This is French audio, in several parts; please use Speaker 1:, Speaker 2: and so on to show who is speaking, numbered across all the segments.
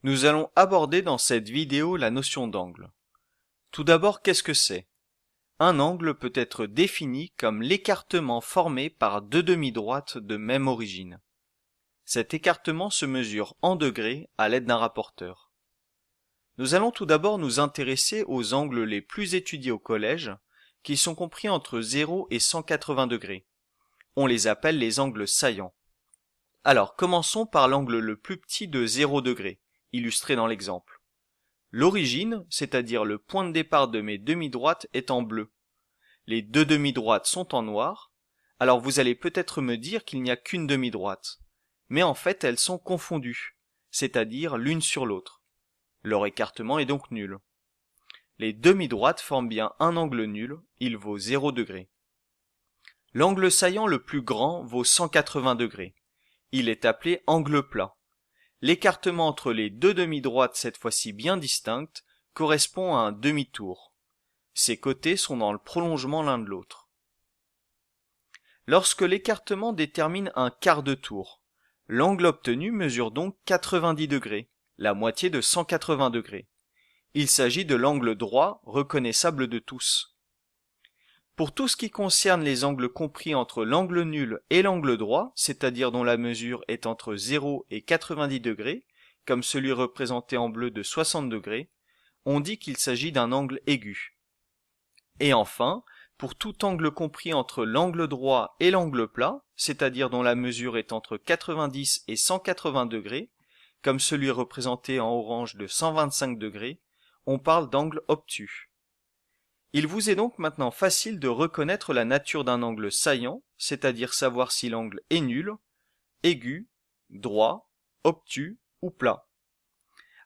Speaker 1: Nous allons aborder dans cette vidéo la notion d'angle. Tout d'abord, qu'est-ce que c'est? Un angle peut être défini comme l'écartement formé par deux demi-droites de même origine. Cet écartement se mesure en degrés à l'aide d'un rapporteur. Nous allons tout d'abord nous intéresser aux angles les plus étudiés au collège, qui sont compris entre 0 et 180 degrés. On les appelle les angles saillants. Alors, commençons par l'angle le plus petit de 0 degré, illustré dans l'exemple. L'origine, c'est-à-dire le point de départ de mes demi-droites, est en bleu. Les deux demi-droites sont en noir. Alors vous allez peut-être me dire qu'il n'y a qu'une demi-droite. Mais en fait, elles sont confondues, c'est-à-dire l'une sur l'autre. Leur écartement est donc nul. Les demi-droites forment bien un angle nul, il vaut 0 degré. L'angle saillant le plus grand vaut 180 degrés. Il est appelé angle plat. L'écartement entre les deux demi-droites, cette fois-ci bien distinctes, correspond à un demi-tour. Ces côtés sont dans le prolongement l'un de l'autre. Lorsque l'écartement détermine un quart de tour, l'angle obtenu mesure donc 90 degrés, la moitié de 180 degrés. Il s'agit de l'angle droit reconnaissable de tous. Pour tout ce qui concerne les angles compris entre l'angle nul et l'angle droit, c'est-à-dire dont la mesure est entre 0 et 90 degrés, comme celui représenté en bleu de 60 degrés, on dit qu'il s'agit d'un angle aigu. Et enfin, pour tout angle compris entre l'angle droit et l'angle plat, c'est-à-dire dont la mesure est entre 90 et 180 degrés, comme celui représenté en orange de 125 degrés, on parle d'angle obtus. Il vous est donc maintenant facile de reconnaître la nature d'un angle saillant, c'est-à-dire savoir si l'angle est nul, aigu, droit, obtus ou plat.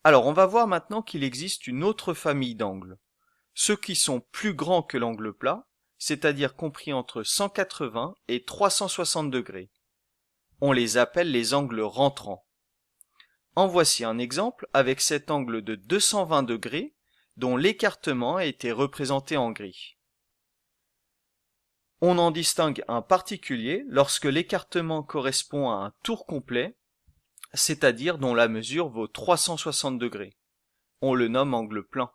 Speaker 1: Alors on va voir maintenant qu'il existe une autre famille d'angles. Ceux qui sont plus grands que l'angle plat, c'est-à-dire compris entre 180 et 360 degrés. On les appelle les angles rentrants. En voici un exemple avec cet angle de 220 degrés dont l'écartement a été représenté en gris. On en distingue un particulier lorsque l'écartement correspond à un tour complet, c'est-à-dire dont la mesure vaut 360 degrés. On le nomme angle plein.